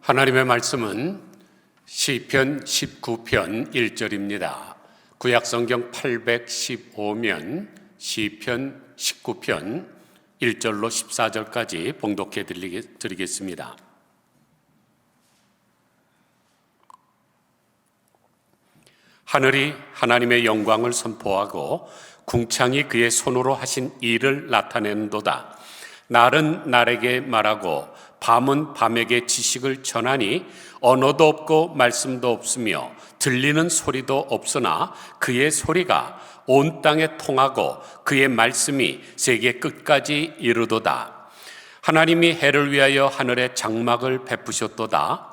하나님의 말씀은 시편 19편 1절입니다. 구약성경 815면 시편 19편 1절로 14절까지 봉독해 드리겠습니다. 하늘이 하나님의 영광을 선포하고 궁창이 그의 손으로 하신 일을 나타내는도다. 날은 날에게 말하고 밤은 밤에게 지식을 전하니 언어도 없고 말씀도 없으며 들리는 소리도 없으나 그의 소리가 온 땅에 통하고 그의 말씀이 세계 끝까지 이르도다. 하나님이 해를 위하여 하늘에 장막을 베푸셨도다.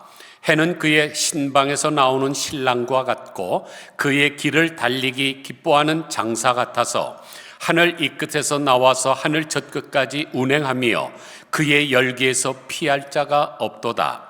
해는 그의 신방에서 나오는 신랑과 같고 그의 길을 달리기 기뻐하는 장사 같아서 하늘 이 끝에서 나와서 하늘 저 끝까지 운행하며 그의 열기에서 피할 자가 없도다.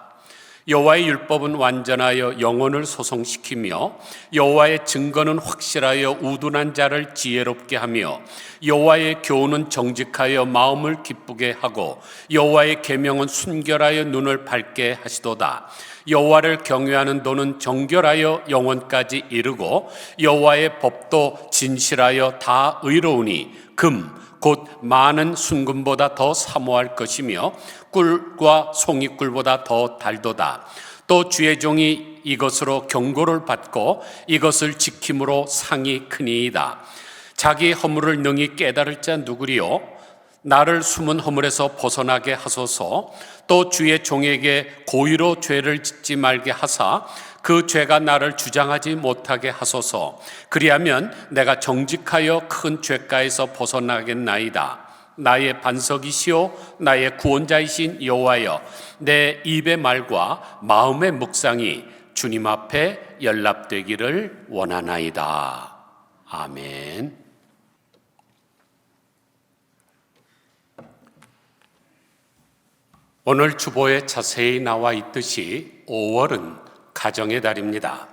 여호와의 율법은 완전하여 영혼을 소성시키며 여호와의 증거는 확실하여 우둔한 자를 지혜롭게 하며 여호와의 교훈은 정직하여 마음을 기쁘게 하고 여호와의 계명은 순결하여 눈을 밝게 하시도다. 여호와를 경외하는 도는 정결하여 영혼까지 이르고 여호와의 법도 진실하여 다 의로우니 금 곧 많은 순금보다 더 사모할 것이며 꿀과 송이꿀보다 더 달도다. 또 주의 종이 이것으로 경고를 받고 이것을 지킴으로 상이 크니이다. 자기 허물을 능히 깨달을 자 누구리요? 나를 숨은 허물에서 벗어나게 하소서. 또 주의 종에게 고의로 죄를 짓지 말게 하사 그 죄가 나를 주장하지 못하게 하소서. 그리하면 내가 정직하여 큰 죄가에서 벗어나겠나이다. 나의 반석이시오 나의 구원자이신 여호와여, 내 입의 말과 마음의 묵상이 주님 앞에 연락되기를 원하나이다. 아멘. 오늘 주보에 자세히 나와 있듯이 5월은 가정의 달입니다.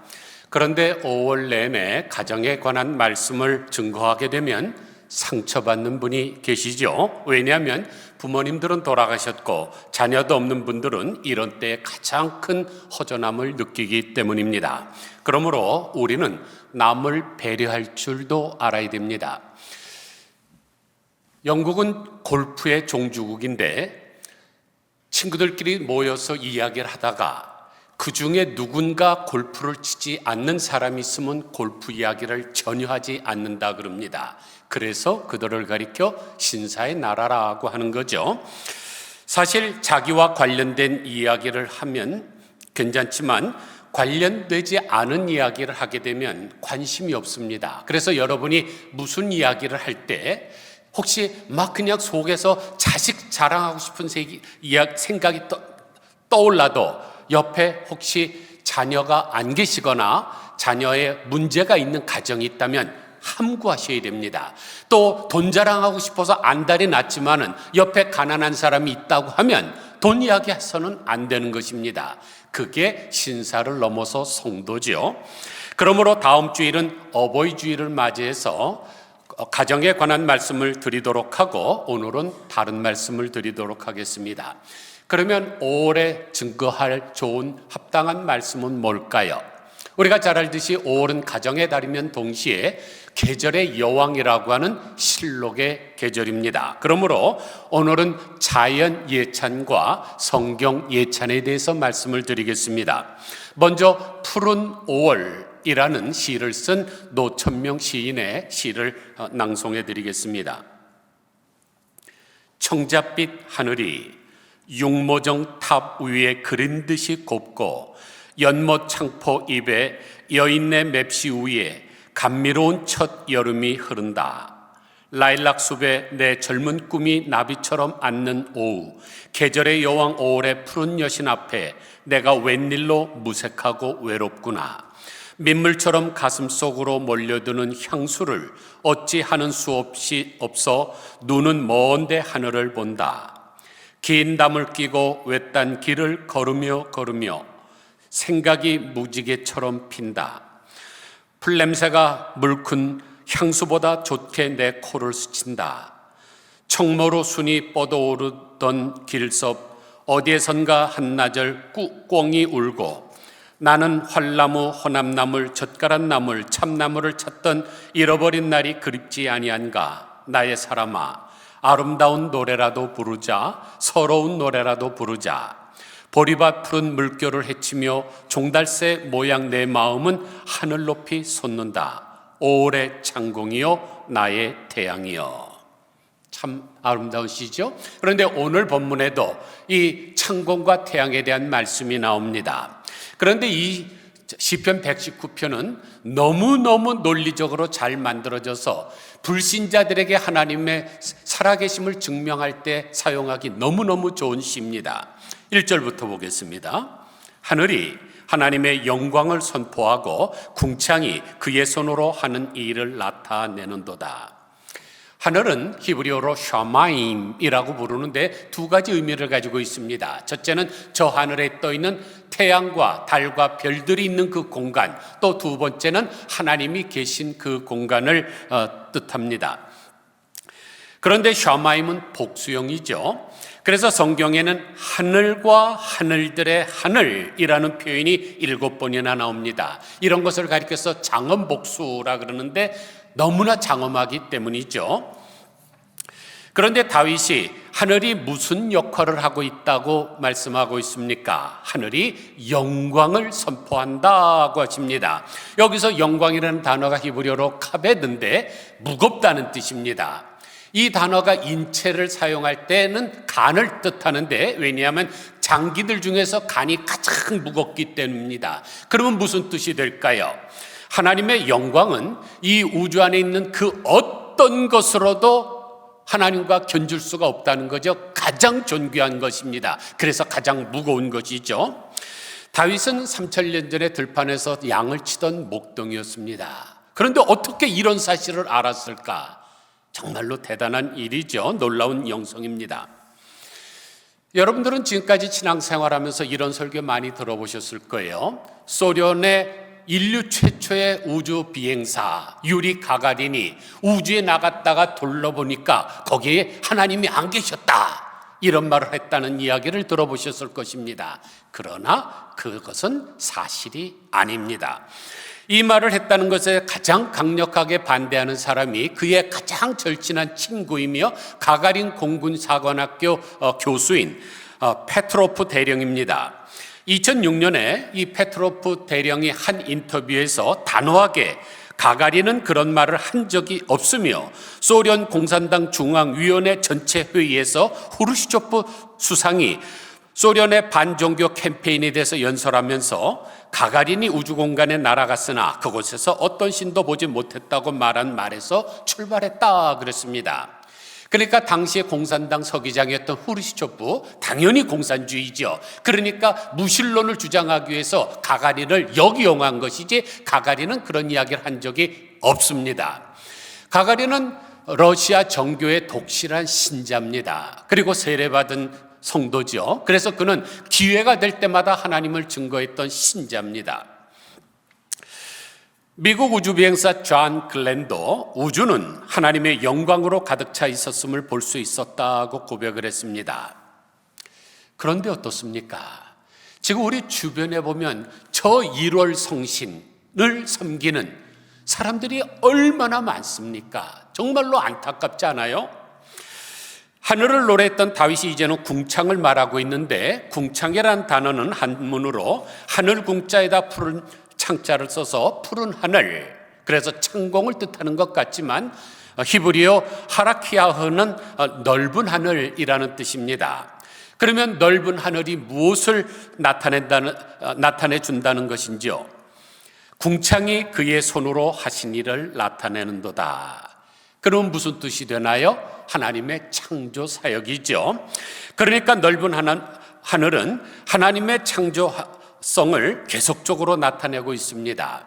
그런데 5월 내내 가정에 관한 말씀을 증거하게 되면 상처받는 분이 계시죠. 왜냐하면 부모님들은 돌아가셨고 자녀도 없는 분들은 이런 때에 가장 큰 허전함을 느끼기 때문입니다. 그러므로 우리는 남을 배려할 줄도 알아야 됩니다. 영국은 골프의 종주국인데 친구들끼리 모여서 이야기를 하다가 그 중에 누군가 골프를 치지 않는 사람이 있으면 골프 이야기를 전혀 하지 않는다 그럽니다. 그래서 그들을 가리켜 신사의 나라라고 하는 거죠. 사실 자기와 관련된 이야기를 하면 괜찮지만 관련되지 않은 이야기를 하게 되면 관심이 없습니다. 그래서 여러분이 무슨 이야기를 할 때 혹시 막 그냥 속에서 자식 자랑하고 싶은 생각이 떠올라도 옆에 혹시 자녀가 안 계시거나 자녀의 문제가 있는 가정이 있다면 함구하셔야 됩니다. 또 돈 자랑하고 싶어서 안달이 났지만은 옆에 가난한 사람이 있다고 하면 돈 이야기해서는 안 되는 것입니다. 그게 신사를 넘어서 성도죠. 그러므로 다음 주일은 어버이 주일을 맞이해서 가정에 관한 말씀을 드리도록 하고 오늘은 다른 말씀을 드리도록 하겠습니다. 그러면 5월에 증거할 좋은 합당한 말씀은 뭘까요? 우리가 잘 알듯이 5월은 가정의 달이면 동시에 계절의 여왕이라고 하는 실록의 계절입니다. 그러므로 오늘은 자연 예찬과 성경 예찬에 대해서 말씀을 드리겠습니다. 먼저 푸른 5월이라는 시를 쓴 노천명 시인의 시를 낭송해 드리겠습니다. 청잣빛 하늘이 육모정 탑 위에 그린 듯이 곱고 연못 창포 입에 여인네 맵시 위에 감미로운 첫 여름이 흐른다. 라일락 숲에 내 젊은 꿈이 나비처럼 앉는 오후, 계절의 여왕 5월의 푸른 여신 앞에 내가 웬일로 무색하고 외롭구나. 민물처럼 가슴속으로 몰려드는 향수를 어찌하는 수 없이 없어 눈은 먼데 하늘을 본다. 긴 담을 끼고 외딴 길을 걸으며 생각이 무지개처럼 핀다. 풀냄새가 물큰 향수보다 좋게 내 코를 스친다. 청모로 순이 뻗어오르던 길섭 어디에선가 한나절 꽁이 울고 나는 활나무, 호남나물, 젓가락나물, 참나무를 찾던 잃어버린 날이 그립지 아니한가. 나의 사람아, 아름다운 노래라도 부르자, 서러운 노래라도 부르자. 보리밭 푸른 물결을 헤치며 종달새 모양 내 마음은 하늘 높이 솟는다. 오래 창공이여 나의 태양이여. 참 아름다운 시죠. 그런데 오늘 본문에도 이 창공과 태양에 대한 말씀이 나옵니다. 그런데 이 시편 119편은 너무너무 논리적으로 잘 만들어져서 불신자들에게 하나님의 살아계심을 증명할 때 사용하기 너무너무 좋은 시입니다. 1절부터 보겠습니다. 하늘이 하나님의 영광을 선포하고 궁창이 그의 손으로 하는 일을 나타내는도다. 하늘은 히브리어로 샤마임이라고 부르는데 두 가지 의미를 가지고 있습니다. 첫째는 저 하늘에 떠 있는 태양과 달과 별들이 있는 그 공간, 또 두 번째는 하나님이 계신 그 공간을 뜻합니다. 그런데 샤마임은 복수형이죠. 그래서 성경에는 하늘과 하늘들의 하늘이라는 표현이 7번이나 나옵니다. 이런 것을 가리켜서 장엄복수라 그러는데 너무나 장엄하기 때문이죠. 그런데 다윗이 하늘이 무슨 역할을 하고 있다고 말씀하고 있습니까? 하늘이 영광을 선포한다고 하십니다. 여기서 영광이라는 단어가 히브리어로 카베드인데 무겁다는 뜻입니다. 이 단어가 인체를 사용할 때는 간을 뜻하는데, 왜냐하면 장기들 중에서 간이 가장 무겁기 때문입니다. 그러면 무슨 뜻이 될까요? 하나님의 영광은 이 우주 안에 있는 그 어떤 것으로도 하나님과 견줄 수가 없다는 거죠. 가장 존귀한 것입니다. 그래서 가장 무거운 것이죠. 다윗은 3000년 전에 들판에서 양을 치던 목동이었습니다. 그런데 어떻게 이런 사실을 알았을까? 정말로 대단한 일이죠. 놀라운 영성입니다. 여러분들은 지금까지 신앙생활하면서 이런 설교 많이 들어보셨을 거예요. 소련의 인류 최초의 우주 비행사 유리 가가린이 우주에 나갔다가 돌려보니까 거기에 하나님이 안 계셨다, 이런 말을 했다는 이야기를 들어보셨을 것입니다. 그러나 그것은 사실이 아닙니다. 이 말을 했다는 것에 가장 강력하게 반대하는 사람이 그의 가장 절친한 친구이며 가가린 공군사관학교 교수인 페트로프 대령입니다. 2006년에 이 페트로프 대령이 한 인터뷰에서 단호하게 가가린은 그런 말을 한 적이 없으며 소련 공산당 중앙위원회 전체 회의에서 후르시초프 수상이 소련의 반종교 캠페인에 대해서 연설하면서 가가린이 우주공간에 날아갔으나 그곳에서 어떤 신도 보지 못했다고 말한 말에서 출발했다 그랬습니다. 그러니까 당시에 공산당 서기장이었던 후르시초프, 당연히 공산주의죠. 그러니까 무신론을 주장하기 위해서 가가린을 역이용한 것이지 가가린은 그런 이야기를 한 적이 없습니다. 가가린은 러시아 정교의 독실한 신자입니다. 그리고 세례받은 성도죠. 그래서 그는 기회가 될 때마다 하나님을 증거했던 신자입니다. 미국 우주비행사 존 글렌도 우주는 하나님의 영광으로 가득 차 있었음을 볼 수 있었다고 고백을 했습니다. 그런데 어떻습니까? 지금 우리 주변에 보면 저 1월 성신을 섬기는 사람들이 얼마나 많습니까? 정말로 안타깝지 않아요? 하늘을 노래했던 다윗이 이제는 궁창을 말하고 있는데, 궁창이라는 단어는 한문으로 하늘 궁자에다 푸른 창자를 써서 푸른 하늘, 그래서 창공을 뜻하는 것 같지만 히브리어 하라키아흐는 넓은 하늘이라는 뜻입니다. 그러면 넓은 하늘이 무엇을 나타내 준다는 것인지요? 궁창이 그의 손으로 하신 일을 나타내는도다. 그럼 무슨 뜻이 되나요? 하나님의 창조 사역이죠. 그러니까 넓은 하늘은 하나님의 창조성을 계속적으로 나타내고 있습니다.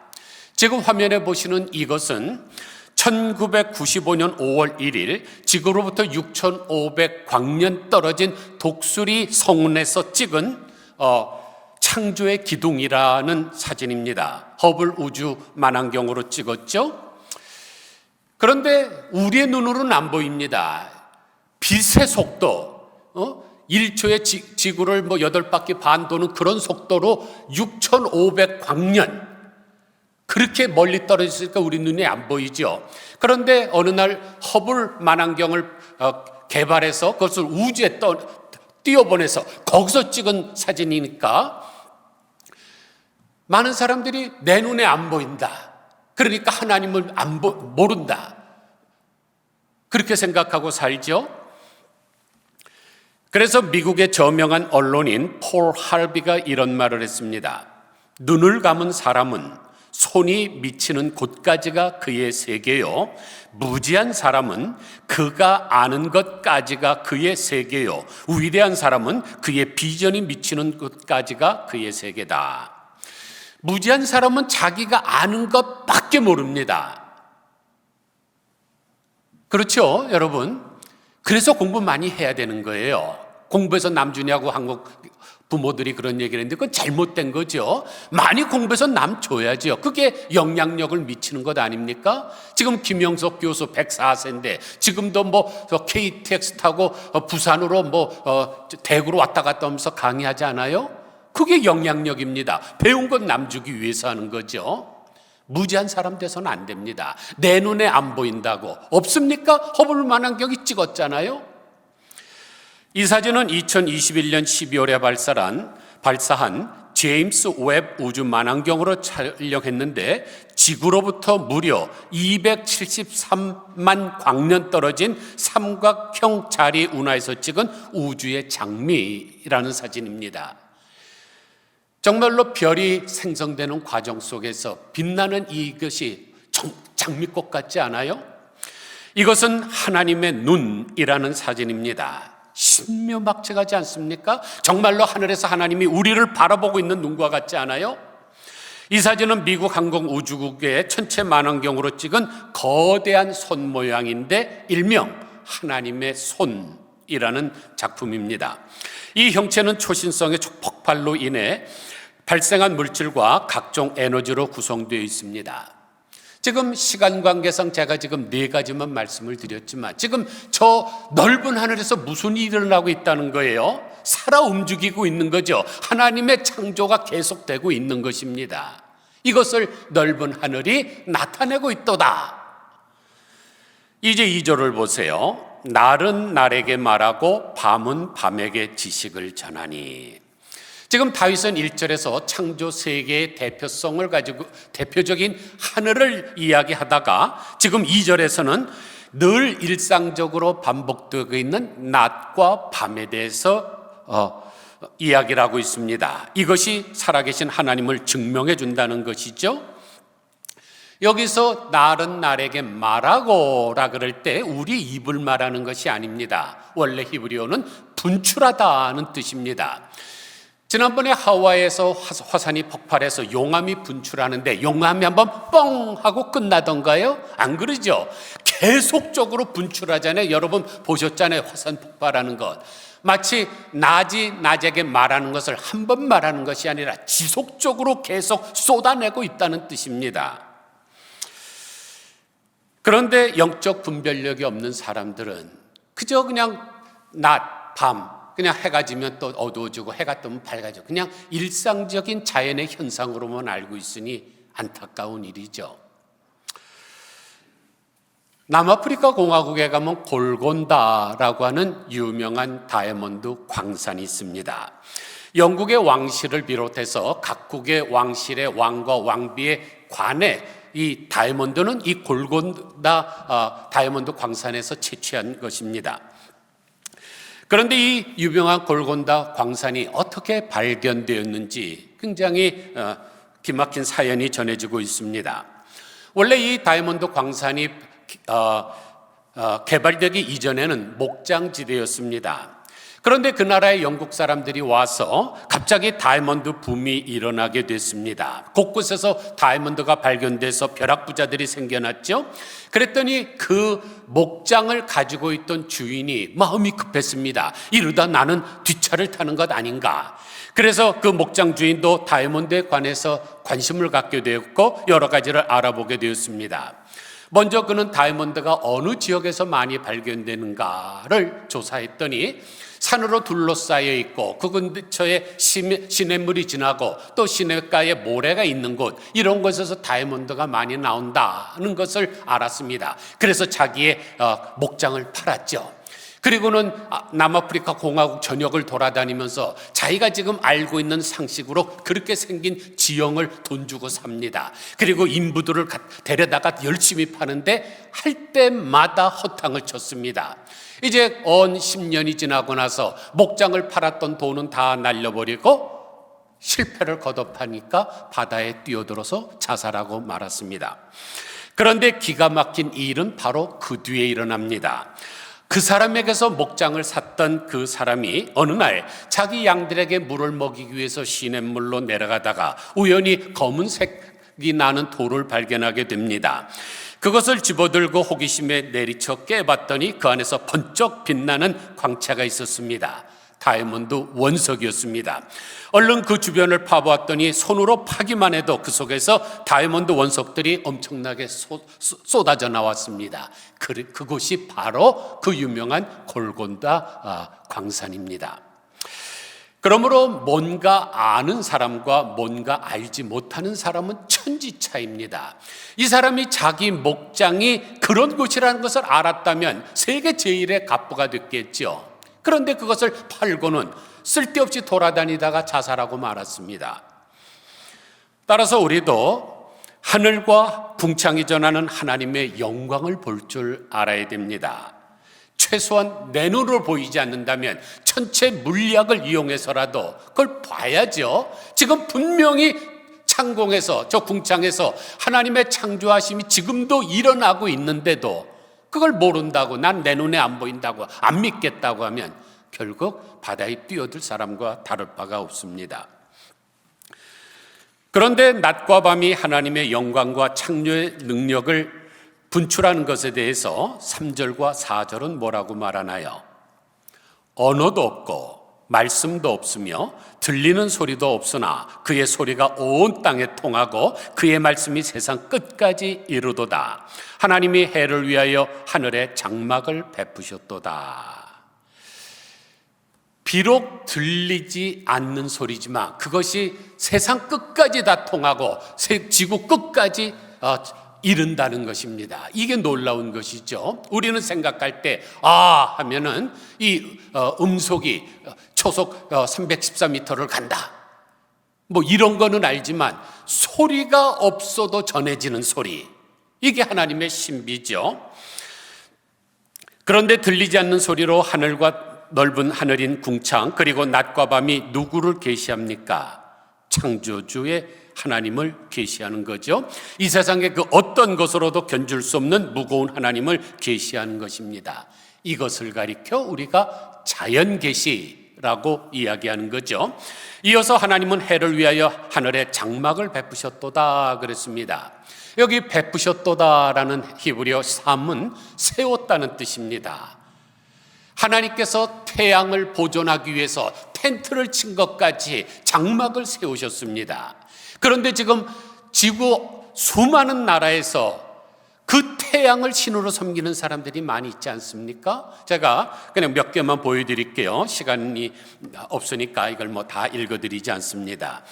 지금 화면에 보시는 이것은 1995년 5월 1일 지구로부터 6,500광년 떨어진 독수리 성운에서 찍은 창조의 기둥이라는 사진입니다. 허블 우주 만환경으로 찍었죠. 그런데 우리의 눈으로는 안 보입니다. 빛의 속도, 1초에 지구를 8바퀴 반 도는 그런 속도로 6,500광년, 그렇게 멀리 떨어졌으니까 우리 눈에 안 보이죠. 그런데 어느 날 허블 망원경을 개발해서 그것을 우주에 띄워보내서 거기서 찍은 사진이니까 많은 사람들이 내 눈에 안 보인다, 그러니까 하나님을 모른다, 그렇게 생각하고 살죠. 그래서 미국의 저명한 언론인 폴 할비가 이런 말을 했습니다. 눈을 감은 사람은 손이 미치는 곳까지가 그의 세계요, 무지한 사람은 그가 아는 것까지가 그의 세계요, 위대한 사람은 그의 비전이 미치는 곳까지가 그의 세계다. 무지한 사람은 자기가 아는 것밖에 모릅니다. 그렇죠, 여러분? 그래서 공부 많이 해야 되는 거예요. 공부해서 남 주냐고 한국 부모들이 그런 얘기를 했는데 그건 잘못된 거죠. 많이 공부해서 남 줘야죠. 그게 영향력을 미치는 것 아닙니까? 지금 김영석 교수 104세인데 지금도 KTX 타고 부산으로 대구로 왔다 갔다 하면서 강의하지 않아요? 그게 영향력입니다. 배운 건 남 주기 위해서 하는 거죠. 무지한 사람 돼서는 안 됩니다. 내 눈에 안 보인다고 없습니까? 허블 망원경이 찍었잖아요. 이 사진은 2021년 12월에 발사한 제임스 웹 우주 망원경으로 촬영했는데 지구로부터 무려 273만 광년 떨어진 삼각형 자리 운하에서 찍은 우주의 장미라는 사진입니다. 정말로 별이 생성되는 과정 속에서 빛나는 이것이 장미꽃 같지 않아요? 이것은 하나님의 눈이라는 사진입니다. 신묘막측하지 않습니까? 정말로 하늘에서 하나님이 우리를 바라보고 있는 눈과 같지 않아요? 이 사진은 미국 항공우주국의 천체 망원경으로 찍은 거대한 손 모양인데 일명 하나님의 손이라는 작품입니다. 이 형체는 초신성의 폭발로 인해 발생한 물질과 각종 에너지로 구성되어 있습니다. 지금 시간 관계상 제가 지금 4가지만 말씀을 드렸지만 지금 저 넓은 하늘에서 무슨 일이 일어나고 있다는 거예요? 살아 움직이고 있는 거죠. 하나님의 창조가 계속되고 있는 것입니다. 이것을 넓은 하늘이 나타내고 있도다. 이제 2절을 보세요. 날은 날에게 말하고 밤은 밤에게 지식을 전하니. 지금 다윗은 1절에서 창조 세계의 대표성을 가지고 대표적인 하늘을 이야기하다가 지금 2절에서는 늘 일상적으로 반복되고 있는 낮과 밤에 대해서 이야기를 하고 있습니다. 이것이 살아계신 하나님을 증명해 준다는 것이죠. 여기서 날은 날에게 말하고라 그럴 때 우리 입을 말하는 것이 아닙니다. 원래 히브리어는 분출하다는 뜻입니다. 지난번에 하와이에서 화산이 폭발해서 용암이 분출하는데 용암이 한번 뻥 하고 끝나던가요? 안 그러죠? 계속적으로 분출하잖아요. 여러분 보셨잖아요. 화산 폭발하는 것. 마치 낮이 낮에게 말하는 것을 한 번 말하는 것이 아니라 지속적으로 계속 쏟아내고 있다는 뜻입니다. 그런데 영적 분별력이 없는 사람들은 그저 그냥 낮, 밤, 그냥 해가 지면 또 어두워지고 해가 뜨면 밝아지고 그냥 일상적인 자연의 현상으로만 알고 있으니 안타까운 일이죠. 남아프리카 공화국에 가면 골곤다라고 하는 유명한 다이아몬드 광산이 있습니다. 영국의 왕실을 비롯해서 각국의 왕실의 왕과 왕비의 관에 이 다이아몬드는 이 골곤다 다이아몬드 광산에서 채취한 것입니다. 그런데 이 유명한 골곤다 광산이 어떻게 발견되었는지 굉장히 기막힌 사연이 전해지고 있습니다. 원래 이 다이아몬드 광산이 개발되기 이전에는 목장지대였습니다. 그런데 그 나라의 영국 사람들이 와서 갑자기 다이아몬드 붐이 일어나게 됐습니다. 곳곳에서 다이아몬드가 발견돼서 벼락부자들이 생겨났죠. 그랬더니 그 목장을 가지고 있던 주인이 마음이 급했습니다. 이러다 나는 뒷차를 타는 것 아닌가. 그래서 그 목장 주인도 다이아몬드에 관해서 관심을 갖게 되었고 여러 가지를 알아보게 되었습니다. 먼저 그는 다이아몬드가 어느 지역에서 많이 발견되는가를 조사했더니 산으로 둘러싸여 있고 그 근처에 시냇물이 지나고 또 시냇가에 모래가 있는 곳, 이런 곳에서 다이아몬드가 많이 나온다는 것을 알았습니다. 그래서 자기의 목장을 팔았죠. 그리고는 남아프리카 공화국 전역을 돌아다니면서 자기가 지금 알고 있는 상식으로 그렇게 생긴 지형을 돈 주고 삽니다. 그리고 인부들을 데려다가 열심히 파는데 할 때마다 허탕을 쳤습니다. 이제 10년이 지나고 나서 목장을 팔았던 돈은 다 날려버리고 실패를 거듭하니까 바다에 뛰어들어서 자살하고 말았습니다. 그런데 기가 막힌 일은 바로 그 뒤에 일어납니다. 그 사람에게서 목장을 샀던 그 사람이 어느 날 자기 양들에게 물을 먹이기 위해서 시냇물로 내려가다가 우연히 검은색이 나는 돌을 발견하게 됩니다. 그것을 집어들고 호기심에 내리쳐 깨봤더니 그 안에서 번쩍 빛나는 광채가 있었습니다. 다이아몬드 원석이었습니다. 얼른 그 주변을 파보았더니 손으로 파기만 해도 그 속에서 다이아몬드 원석들이 엄청나게 쏟아져 나왔습니다. 그곳이 바로 그 유명한 골곤다 광산입니다. 그러므로 뭔가 아는 사람과 뭔가 알지 못하는 사람은 천지차이입니다. 이 사람이 자기 목장이 그런 곳이라는 것을 알았다면 세계 제일의 갑부가 됐겠죠. 그런데 그것을 팔고는 쓸데없이 돌아다니다가 자살하고 말았습니다. 따라서 우리도 하늘과 궁창이 전하는 하나님의 영광을 볼 줄 알아야 됩니다. 최소한 내 눈으로 보이지 않는다면 천체 물리학을 이용해서라도 그걸 봐야죠. 지금 분명히 창공에서, 저 궁창에서 하나님의 창조하심이 지금도 일어나고 있는데도 그걸 모른다고, 난 내 눈에 안 보인다고, 안 믿겠다고 하면 결국 바다에 뛰어들 사람과 다를 바가 없습니다. 그런데 낮과 밤이 하나님의 영광과 창조의 능력을 분출하는 것에 대해서 3절과 4절은 뭐라고 말하나요? 언어도 없고 말씀도 없으며 들리는 소리도 없으나 그의 소리가 온 땅에 통하고 그의 말씀이 세상 끝까지 이르도다. 하나님이 해를 위하여 하늘에 장막을 베푸셨도다. 비록 들리지 않는 소리지만 그것이 세상 끝까지 다 통하고 지구 끝까지 이른다는 것입니다. 이게 놀라운 것이죠. 우리는 생각할 때 하면은 이 음속이 초속 314m를 간다, 뭐 이런 거는 알지만 소리가 없어도 전해지는 소리, 이게 하나님의 신비죠. 그런데 들리지 않는 소리로 하늘과 넓은 하늘인 궁창, 그리고 낮과 밤이 누구를 계시합니까? 창조주의 하나님을 계시하는 거죠. 이 세상의 그 어떤 것으로도 견줄 수 없는 무거운 하나님을 계시하는 것입니다. 이것을 가리켜 우리가 자연 계시라고 이야기하는 거죠. 이어서 하나님은 해를 위하여 하늘에 장막을 베푸셨도다 그랬습니다. 여기 베푸셨도다라는 히브리어 삼은 세웠다는 뜻입니다. 하나님께서 태양을 보존하기 위해서 텐트를 친 것까지 장막을 세우셨습니다. 그런데 지금 지구 수많은 나라에서 그 태양을 신으로 섬기는 사람들이 많이 있지 않습니까? 제가 그냥 몇 개만 보여드릴게요. 시간이 없으니까 이걸 뭐 다 읽어드리지 않습니다.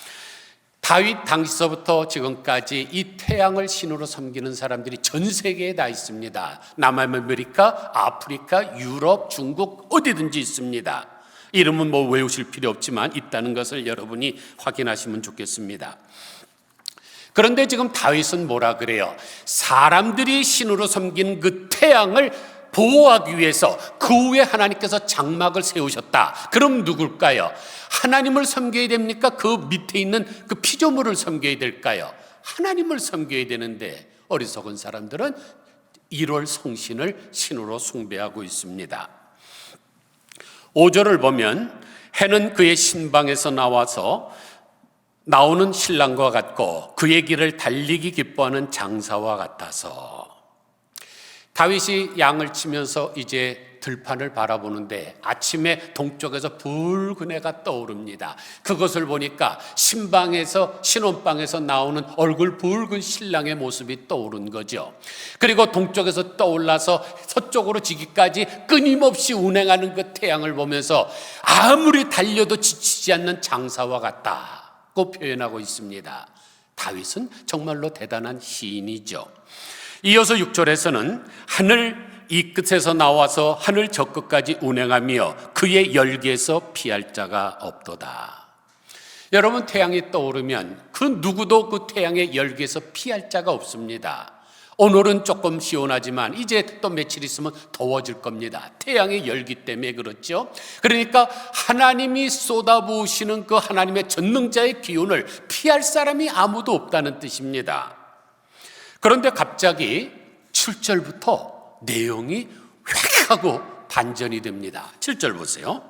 다윗 당시서부터 지금까지 이 태양을 신으로 섬기는 사람들이 전 세계에 다 있습니다. 남아메리카, 아프리카, 유럽, 중국 어디든지 있습니다. 이름은 뭐 외우실 필요 없지만 있다는 것을 여러분이 확인하시면 좋겠습니다. 그런데 지금 다윗은 뭐라 그래요? 사람들이 신으로 섬긴 그 태양을 보호하기 위해서 그 위에 하나님께서 장막을 세우셨다. 그럼 누굴까요? 하나님을 섬겨야 됩니까? 그 밑에 있는 그 피조물을 섬겨야 될까요? 하나님을 섬겨야 되는데 어리석은 사람들은 1월 성신을 신으로 숭배하고 있습니다. 5절을 보면 해는 그의 신방에서 나오는 신랑과 같고 그의 길을 달리기 기뻐하는 장사와 같아서. 다윗이 양을 치면서 이제 들판을 바라보는데 아침에 동쪽에서 붉은 해가 떠오릅니다. 그것을 보니까 신혼방에서 나오는 얼굴 붉은 신랑의 모습이 떠오른 거죠. 그리고 동쪽에서 떠올라서 서쪽으로 지기까지 끊임없이 운행하는 그 태양을 보면서 아무리 달려도 지치지 않는 장사와 같다고 표현하고 있습니다. 다윗은 정말로 대단한 시인이죠. 이어서 6절에서는 하늘 이 끝에서 나와서 하늘 저 끝까지 운행하며 그의 열기에서 피할 자가 없도다. 여러분, 태양이 떠오르면 그 누구도 그 태양의 열기에서 피할 자가 없습니다. 오늘은 조금 시원하지만 이제 또 며칠 있으면 더워질 겁니다. 태양의 열기 때문에 그렇죠. 그러니까 하나님이 쏟아부으시는 그 하나님의 전능자의 기운을 피할 사람이 아무도 없다는 뜻입니다. 그런데 갑자기 7절부터 내용이 휙 하고 반전이 됩니다. 7절 보세요.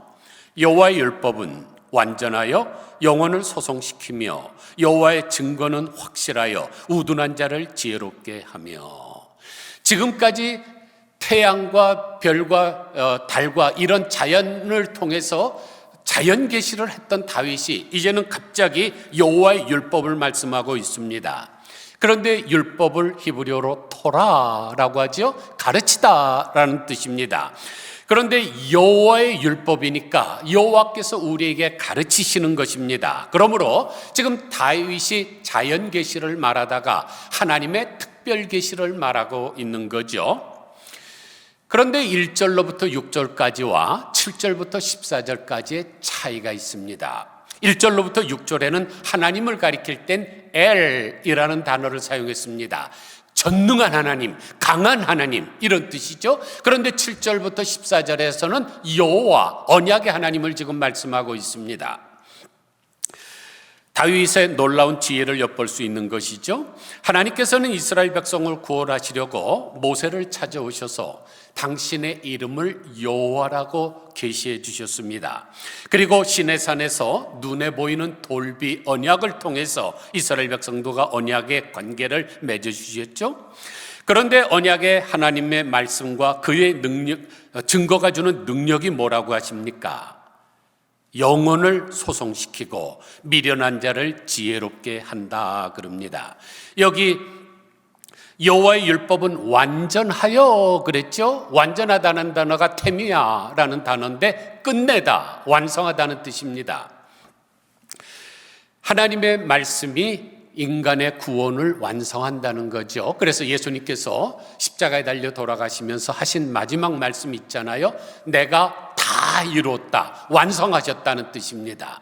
여호와의 율법은 완전하여 영혼을 소송시키며 여호와의 증거는 확실하여 우둔한 자를 지혜롭게 하며. 지금까지 태양과 별과 달과 이런 자연을 통해서 자연 계시를 했던 다윗이 이제는 갑자기 여호와의 율법을 말씀하고 있습니다. 그런데 율법을 히브리어로 토라라고 하죠. 가르치다라는 뜻입니다. 그런데 여호와의 율법이니까 여호와께서 우리에게 가르치시는 것입니다. 그러므로 지금 다윗이 자연 계시를 말하다가 하나님의 특별 계시를 말하고 있는 거죠. 그런데 1절로부터 6절까지와 7절부터 14절까지의 차이가 있습니다. 1절로부터 6절에는 하나님을 가리킬 땐 엘이라는 단어를 사용했습니다. 전능한 하나님, 강한 하나님 이런 뜻이죠. 그런데 7절부터 14절에서는 여호와, 언약의 하나님을 지금 말씀하고 있습니다. 다윗의 놀라운 지혜를 엿볼 수 있는 것이죠. 하나님께서는 이스라엘 백성을 구원하시려고 모세를 찾아오셔서 당신의 이름을 여호와라고 계시해 주셨습니다. 그리고 시내산에서 눈에 보이는 돌비 언약을 통해서 이스라엘 백성들과 언약의 관계를 맺어 주셨죠. 그런데 언약의 하나님의 말씀과 그의 능력, 증거가 주는 능력이 뭐라고 하십니까? 영혼을 소송시키고 미련한 자를 지혜롭게 한다 그럽니다. 여기 여호와의 율법은 완전하여 그랬죠. 완전하다는 단어가 테미아라는 단어인데 끝내다, 완성하다는 뜻입니다. 하나님의 말씀이 인간의 구원을 완성한다는 거죠. 그래서 예수님께서 십자가에 달려 돌아가시면서 하신 마지막 말씀 있잖아요. 내가 다 이뤘다, 완성하셨다는 뜻입니다.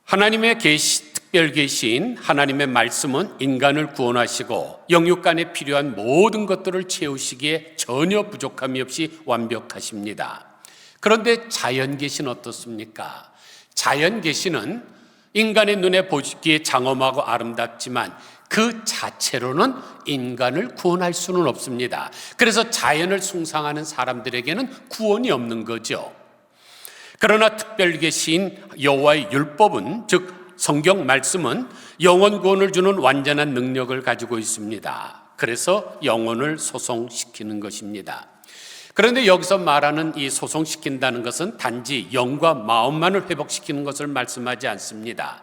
하나님의 특별 계시인 하나님의 말씀은 인간을 구원하시고 영육간에 필요한 모든 것들을 채우시기에 전혀 부족함이 없이 완벽하십니다. 그런데 자연 계시는 어떻습니까? 자연 계시는 인간의 눈에 보기에 장엄하고 아름답지만 그 자체로는 인간을 구원할 수는 없습니다. 그래서 자연을 숭상하는 사람들에게는 구원이 없는 거죠. 그러나 특별 계시인 여호와의 율법은, 즉 성경 말씀은 영혼 구원을 주는 완전한 능력을 가지고 있습니다. 그래서 영혼을 소송시키는 것입니다. 그런데 여기서 말하는 이 소송시킨다는 것은 단지 영과 마음만을 회복시키는 것을 말씀하지 않습니다.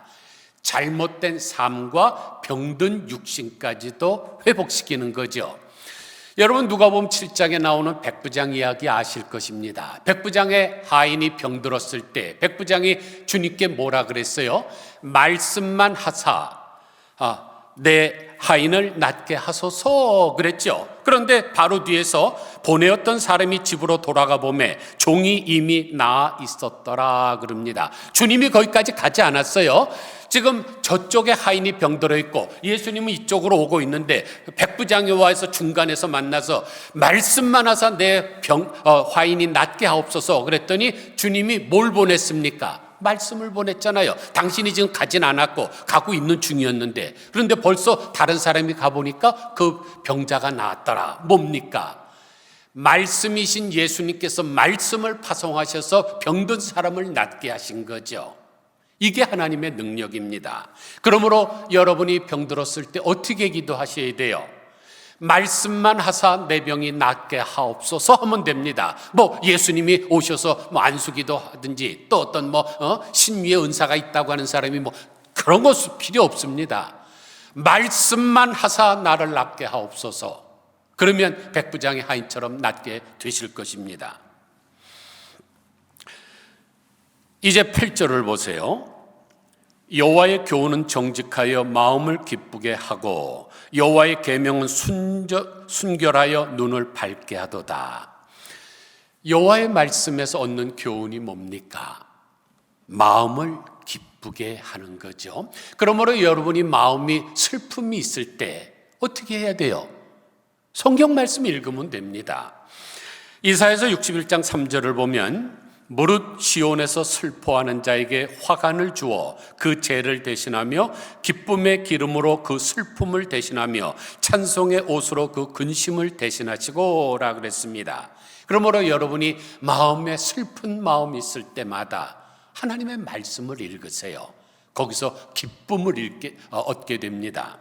잘못된 삶과 병든 육신까지도 회복시키는 거죠. 여러분, 누가복음 7장에 나오는 백부장 이야기 아실 것입니다. 백부장의 하인이 병들었을 때 백부장이 주님께 뭐라 그랬어요? 말씀만 하사 내 하인을 낫게 하소서 그랬죠. 그런데 바로 뒤에서 보내었던 사람이 집으로 돌아가 보매 종이 이미 나아 있었더라 그럽니다. 주님이 거기까지 가지 않았어요. 지금 저쪽에 하인이 병들어 있고 예수님은 이쪽으로 오고 있는데 백부장이 와서 중간에서 만나서 말씀만 하사 내 하인이 낫게 하옵소서 그랬더니 주님이 뭘 보냈습니까? 말씀을 보냈잖아요. 당신이 지금 가진 않았고 가고 있는 중이었는데, 그런데 벌써 다른 사람이 가보니까 그 병자가 나았더라. 뭡니까? 말씀이신 예수님께서 말씀을 파송하셔서 병든 사람을 낫게 하신 거죠. 이게 하나님의 능력입니다. 그러므로 여러분이 병들었을 때 어떻게 기도하셔야 돼요? 말씀만 하사 내 병이 낫게 하옵소서 하면 됩니다. 예수님이 오셔서 안수기도 하든지 또 어떤 신위의 은사가 있다고 하는 사람이 그런 것 필요 없습니다. 말씀만 하사 나를 낫게 하옵소서. 그러면 백부장의 하인처럼 낫게 되실 것입니다. 이제 8절을 보세요. 여호와의 교훈은 정직하여 마음을 기쁘게 하고 여호와의 계명은 순결하여 눈을 밝게 하도다. 여호와의 말씀에서 얻는 교훈이 뭡니까? 마음을 기쁘게 하는 거죠. 그러므로 여러분이 마음이 슬픔이 있을 때 어떻게 해야 돼요? 성경 말씀 읽으면 됩니다. 이사야서 61장 3절을 보면 무릇 시온에서 슬퍼하는 자에게 화관을 주어 그 죄를 대신하며 기쁨의 기름으로 그 슬픔을 대신하며 찬송의 옷으로 그 근심을 대신하시고 라 그랬습니다. 그러므로 여러분이 마음에 슬픈 마음이 있을 때마다 하나님의 말씀을 읽으세요. 거기서 기쁨을 얻게 됩니다.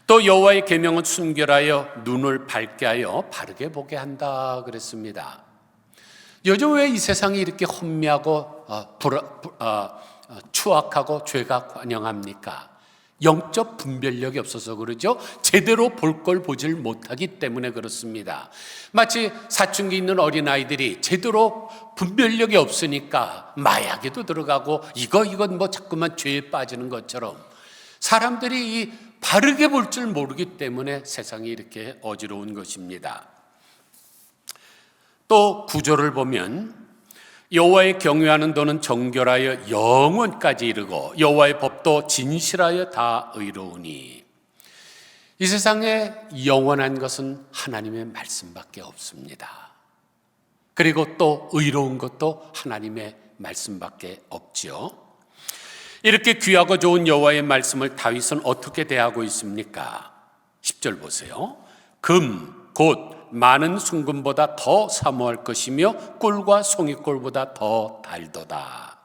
또 여호와의 계명은 순결하여 눈을 밝게 하여 바르게 보게 한다 그랬습니다. 요즘 왜 이 세상이 이렇게 혼미하고 추악하고 죄가 관영합니까? 영적 분별력이 없어서 그러죠. 제대로 볼 걸 보질 못하기 때문에 그렇습니다. 마치 사춘기 있는 어린아이들이 제대로 분별력이 없으니까 마약에도 들어가고 이건 자꾸만 죄에 빠지는 것처럼 사람들이 바르게 볼 줄 모르기 때문에 세상이 이렇게 어지러운 것입니다. 또 9절을 보면 여호와의 경외하는 도는 정결하여 영원까지 이르고 여호와의 법도 진실하여 다 의로우니. 이 세상에 영원한 것은 하나님의 말씀밖에 없습니다. 그리고 또 의로운 것도 하나님의 말씀밖에 없지요. 이렇게 귀하고 좋은 여호와의 말씀을 다윗은 어떻게 대하고 있습니까? 10절 보세요. 금, 곧 많은 순금보다 더 사모할 것이며 꿀과 송이꿀보다 더 달도다.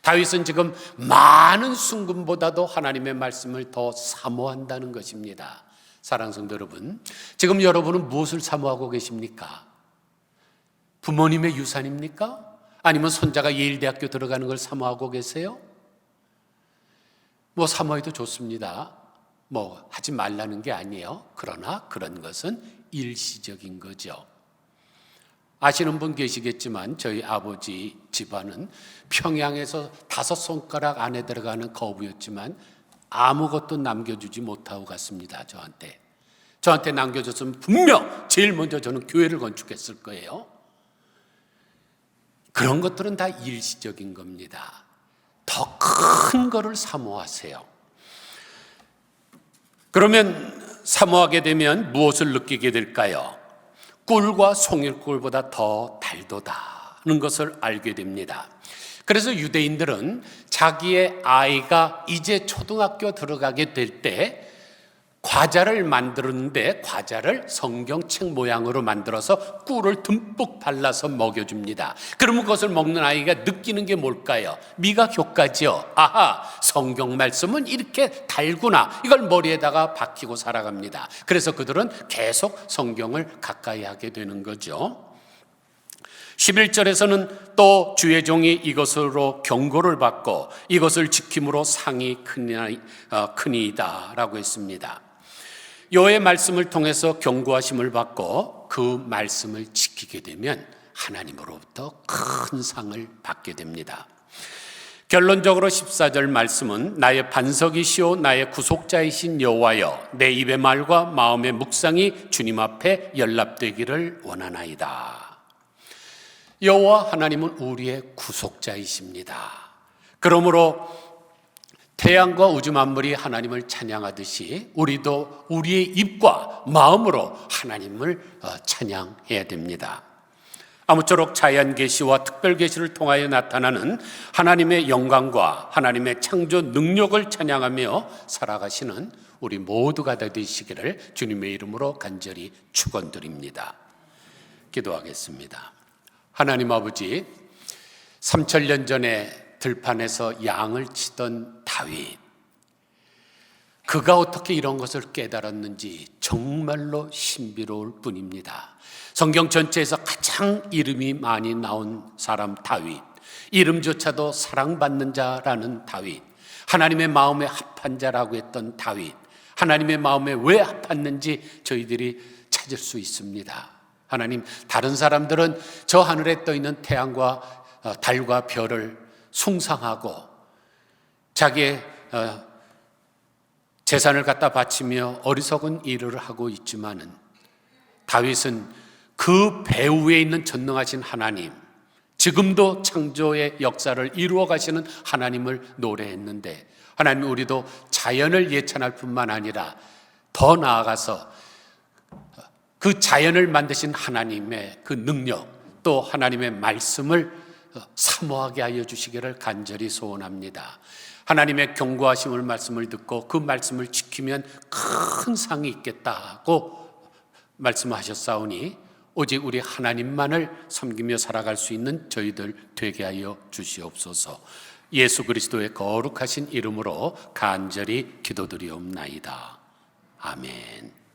다윗은 지금 많은 순금보다도 하나님의 말씀을 더 사모한다는 것입니다. 사랑하는 성도 여러분, 지금 여러분은 무엇을 사모하고 계십니까? 부모님의 유산입니까? 아니면 손자가 예일대학교 들어가는 걸 사모하고 계세요? 사모해도 좋습니다. 하지 말라는 게 아니에요. 그러나 그런 것은 일시적인 거죠. 아시는 분 계시겠지만 저희 아버지 집안은 평양에서 5손가락 안에 들어가는 거부였지만 아무것도 남겨주지 못하고 갔습니다. 저한테 남겨줬으면 분명 제일 먼저 저는 교회를 건축했을 거예요. 그런 것들은 다 일시적인 겁니다. 더 큰 거를 사모하세요. 그러면 사모하게 되면 무엇을 느끼게 될까요? 꿀과 송이꿀보다 더 달도다는 것을 알게 됩니다. 그래서 유대인들은 자기의 아이가 이제 초등학교 들어가게 될 때 과자를 만드는데 과자를 성경책 모양으로 만들어서 꿀을 듬뿍 발라서 먹여줍니다. 그러면 그것을 먹는 아이가 느끼는 게 뭘까요? 미각 효과죠. 아하, 성경 말씀은 이렇게 달구나. 이걸 머리에다가 박히고 살아갑니다. 그래서 그들은 계속 성경을 가까이 하게 되는 거죠. 11절에서는 또 주의 종이 이것으로 경고를 받고 이것을 지킴으로 상이 크니이다 라고 했습니다. 여호와의 말씀을 통해서 경고하심을 받고 그 말씀을 지키게 되면 하나님으로부터 큰 상을 받게 됩니다. 결론적으로 14절 말씀은 나의 반석이시오 나의 구속자이신 여호와여 내 입의 말과 마음의 묵상이 주님 앞에 연락되기를 원하나이다. 여호와 하나님은 우리의 구속자이십니다. 그러므로 태양과 우주 만물이 하나님을 찬양하듯이 우리도 우리의 입과 마음으로 하나님을 찬양해야 됩니다. 아무쪼록 자연 계시와 특별 계시를 통하여 나타나는 하나님의 영광과 하나님의 창조 능력을 찬양하며 살아가시는 우리 모두가 되시기를 주님의 이름으로 간절히 축원드립니다. 기도하겠습니다. 하나님 아버지, 3000년 전에 들판에서 양을 치던 다윗, 그가 어떻게 이런 것을 깨달았는지 정말로 신비로울 뿐입니다. 성경 전체에서 가장 이름이 많이 나온 사람 다윗, 이름조차도 사랑받는 자라는 다윗, 하나님의 마음에 합한 자라고 했던 다윗, 하나님의 마음에 왜 합했는지 저희들이 찾을 수 있습니다. 하나님, 다른 사람들은 저 하늘에 떠 있는 태양과 달과 별을 숭상하고 자기의 재산을 갖다 바치며 어리석은 일을 하고 있지만은, 다윗은 그 배후에 있는 전능하신 하나님, 지금도 창조의 역사를 이루어 가시는 하나님을 노래했는데, 하나님, 우리도 자연을 예찬할 뿐만 아니라 더 나아가서 그 자연을 만드신 하나님의 그 능력, 또 하나님의 말씀을 사모하게 하여 주시기를 간절히 소원합니다. 하나님의 경고하심을 말씀을 듣고 그 말씀을 지키면 큰 상이 있겠다고 말씀하셨사오니, 오직 우리 하나님만을 섬기며 살아갈 수 있는 저희들 되게 하여 주시옵소서. 예수 그리스도의 거룩하신 이름으로 간절히 기도드리옵나이다. 아멘.